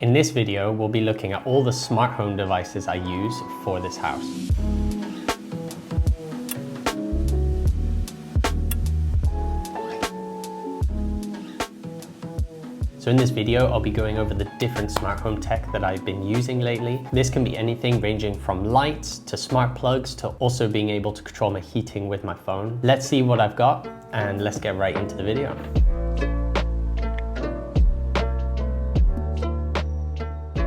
In this video, we'll be looking at all the smart home devices I use for this house. So in this video, I'll be going over the different smart home tech that I've been using lately. This can be anything ranging from lights to smart plugs to also being able to control my heating with my phone. Let's see what I've got and let's get right into the video.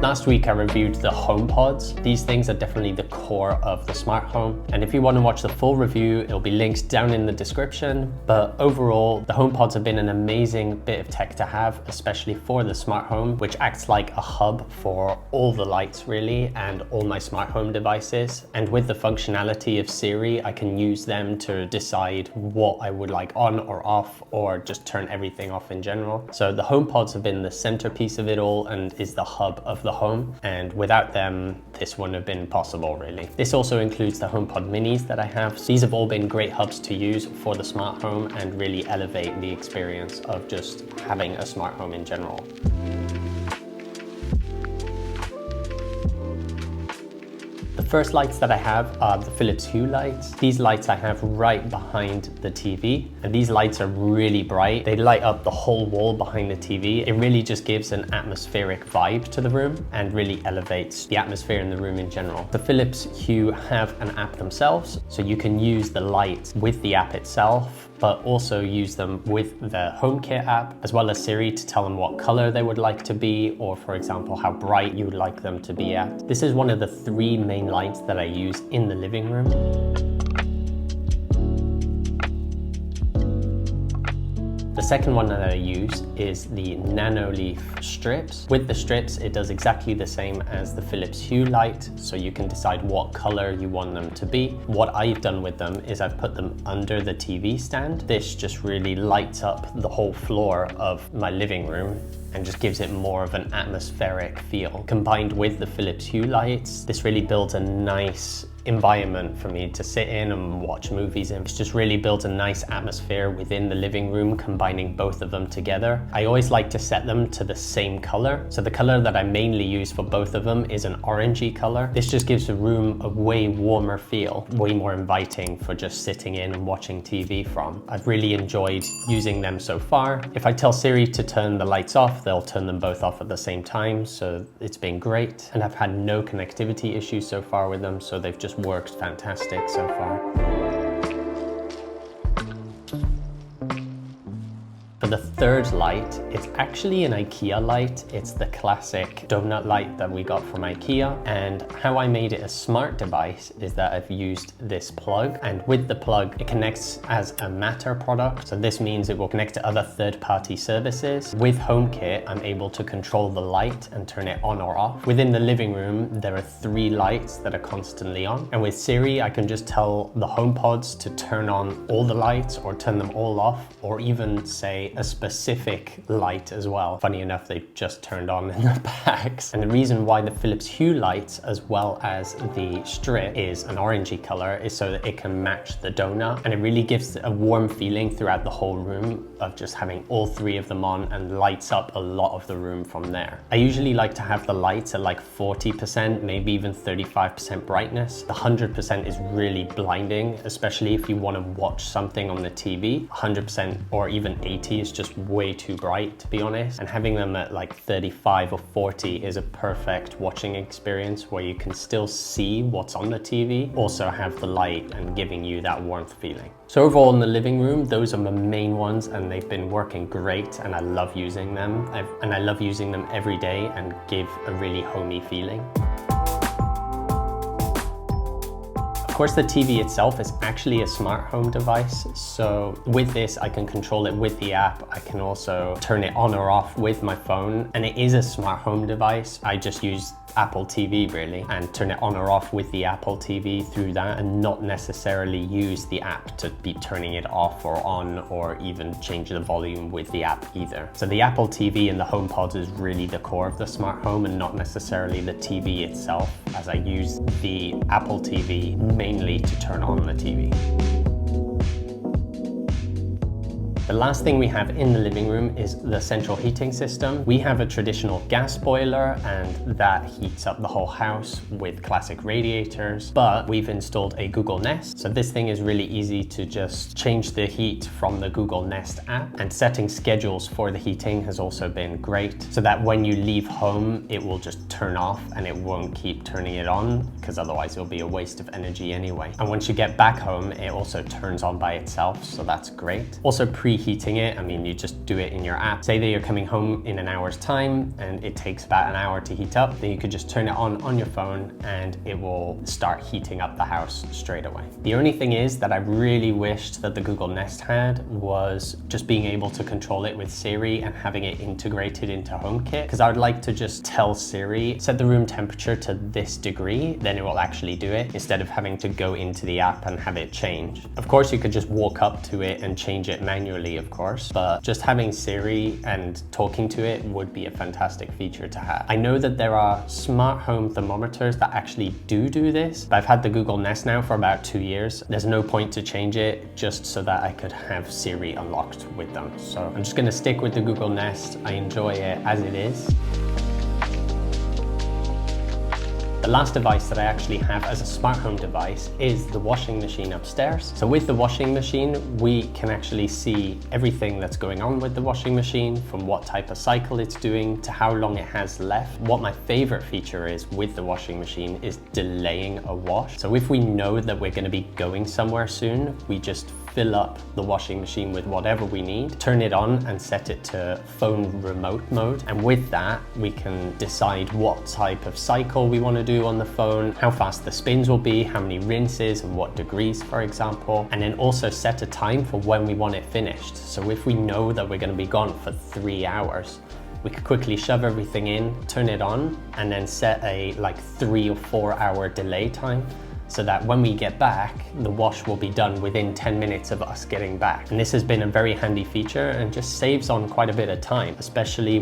Last week I reviewed the HomePods. These things are definitely the core of the smart home. And if you want to watch the full review, it'll be linked down in the description. But overall, the HomePods have been an amazing bit of tech to have, especially for the smart home, which acts like a hub for all the lights really and all my smart home devices. And with the functionality of Siri, I can use them to decide what I would like on or off, or just turn everything off in general. So the HomePods have been the centerpiece of it all and is the hub of the home, and without them this wouldn't have been possible really. This also includes the HomePod minis that I have. These have all been great hubs to use for the smart home and really elevate the experience of just having a smart home in general. The first lights that I have are the Philips Hue lights. These lights I have right behind the TV, and these lights are really bright. They light up the whole wall behind the TV. It really just gives an atmospheric vibe to the room and really elevates the atmosphere in the room in general. The Philips Hue have an app themselves, so you can use the light with the app itself, but also use them with the HomeKit app, as well as Siri to tell them what color they would like to be, or for example, how bright you would like them to be at. This is one of the three main lights that I use in the living room. The second one that I use is the Nanoleaf strips. With the strips, it does exactly the same as the Philips Hue light, so you can decide what color you want them to be. What I've done with them is I've put them under the TV stand. This just really lights up the whole floor of my living room and just gives it more of an atmospheric feel. Combined with the Philips Hue lights, this really builds a nice environment for me to sit in and watch movies in. It just really builds a nice atmosphere within the living room, combining both of them together. I always like to set them to the same color. So the color that I mainly use for both of them is an orangey color. This just gives the room a way warmer feel, way more inviting for just sitting in and watching TV from. I've really enjoyed using them so far. If I tell Siri to turn the lights off, they'll turn them both off at the same time. So it's been great. And I've had no connectivity issues so far with them. So they've just worked fantastic so far. For the third light, it's actually an IKEA light. It's the classic donut light that we got from IKEA. And how I made it a smart device is that I've used this plug, and with the plug, it connects as a Matter product. So this means it will connect to other third-party services. With HomeKit, I'm able to control the light and turn it on or off. Within the living room, there are 3 lights that are constantly on. And with Siri, I can just tell the HomePods to turn on all the lights or turn them all off, or even say a specific light as well. Funny enough, they just turned on in the packs. And the reason why the Philips Hue lights, as well as the strip, is an orangey color is so that it can match the donut. And it really gives a warm feeling throughout the whole room of just having all 3 of them on, and lights up a lot of the room from there. I usually like to have the lights at like 40%, maybe even 35% brightness. The 100% is really blinding, especially if you want to watch something on the TV. 100% or even 80 is just way too bright, to be honest. And having them at like 35 or 40 is a perfect watching experience where you can still see what's on the TV, also have the light and giving you that warmth feeling. So overall in the living room, those are my main ones, and they've been working great, and I love using them. I love using them every day and give a really homey feeling. Of course, the TV itself is actually a smart home device. So with this, I can control it with the app. I can also turn it on or off with my phone, and it is a smart home device. I just use Apple TV really, and turn it on or off with the Apple TV through that, and not necessarily use the app to be turning it off or on, or even change the volume with the app either. So the Apple TV and the HomePod is really the core of the smart home, and not necessarily the TV itself, as I use the Apple TV mainly to turn on the TV. The last thing we have in the living room is the central heating system. We have a traditional gas boiler and that heats up the whole house with classic radiators, but we've installed a Google Nest. So this thing is really easy to just change the heat from the Google Nest app, and setting schedules for the heating has also been great, so that when you leave home, it will just turn off and it won't keep turning it on, because otherwise it'll be a waste of energy anyway. And once you get back home, it also turns on by itself, so that's great. Also preheating it, I mean, you just do it in your app. Say that you're coming home in an hour's time and it takes about an hour to heat up, then you could just turn it on your phone and it will start heating up the house straight away. The only thing is that I really wished that the Google Nest had was just being able to control it with Siri and having it integrated into HomeKit, because I would like to just tell Siri, set the room temperature to this degree, then it will actually do it, instead of having to go into the app and have it change. Of course, you could just walk up to it and change it manually, of course, but just having Siri and talking to it would be a fantastic feature to have. I know that there are smart home thermometers that actually do this, but I've had the Google Nest now for about 2 years. There's no point to change it just so that I could have Siri unlocked with them. So I'm just gonna stick with the Google Nest. I enjoy it as it is. The last device that I actually have as a smart home device is the washing machine upstairs. So with the washing machine, we can actually see everything that's going on with the washing machine, from what type of cycle it's doing to how long it has left. What my favorite feature is with the washing machine is delaying a wash. So if we know that we're going to be going somewhere soon, we just fill up the washing machine with whatever we need, turn it on and set it to phone remote mode. And with that, we can decide what type of cycle we want to do on the phone, how fast the spins will be, how many rinses and what degrees, for example, and then also set a time for when we want it finished. So if we know that we're going to be gone for 3 hours, we could quickly shove everything in, turn it on, and then set a 3 or 4 hour delay time, so that when we get back, the wash will be done within 10 minutes of us getting back. And this has been a very handy feature and just saves on quite a bit of time, especially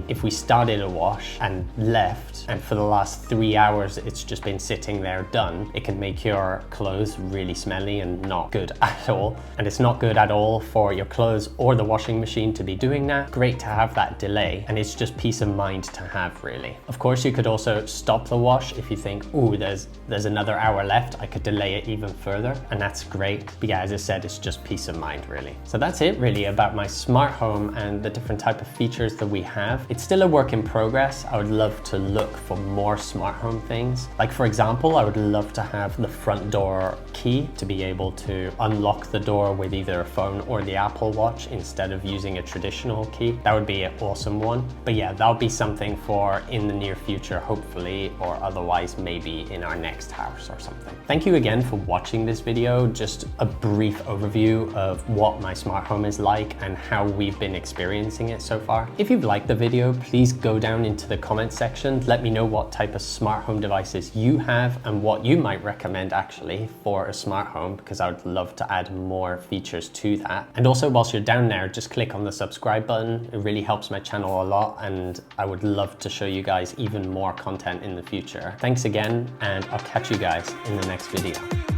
if we started a wash and left, and for the last 3 hours, it's just been sitting there done. It can make your clothes really smelly and not good at all. And it's not good at all for your clothes or the washing machine to be doing that. Great to have that delay, and it's just peace of mind to have, really. Of course, you could also stop the wash if you think, ooh, there's another hour left, I could delay it even further, and that's great. But yeah, as I said, it's just peace of mind, really. So that's it really about my smart home and the different type of features that we have. It's still a work in progress. I would love to look for more smart home things. Like, for example, I would love to have the front door key to be able to unlock the door with either a phone or the Apple Watch instead of using a traditional key. That would be an awesome one. But yeah, that'll be something for in the near future, hopefully, or otherwise maybe in our next house or something. Thank you again for watching this video. Just a brief overview of what my smart home is like and how we've been experiencing it so far. If you've liked the video, please go down into the comment section. Let me know what type of smart home devices you have and what you might recommend actually for a smart home, because I would love to add more features to that. And also, whilst you're down there, just click on the subscribe button. It really helps my channel a lot, and I would love to show you guys even more content in the future. Thanks again, and I'll catch you guys in the next video.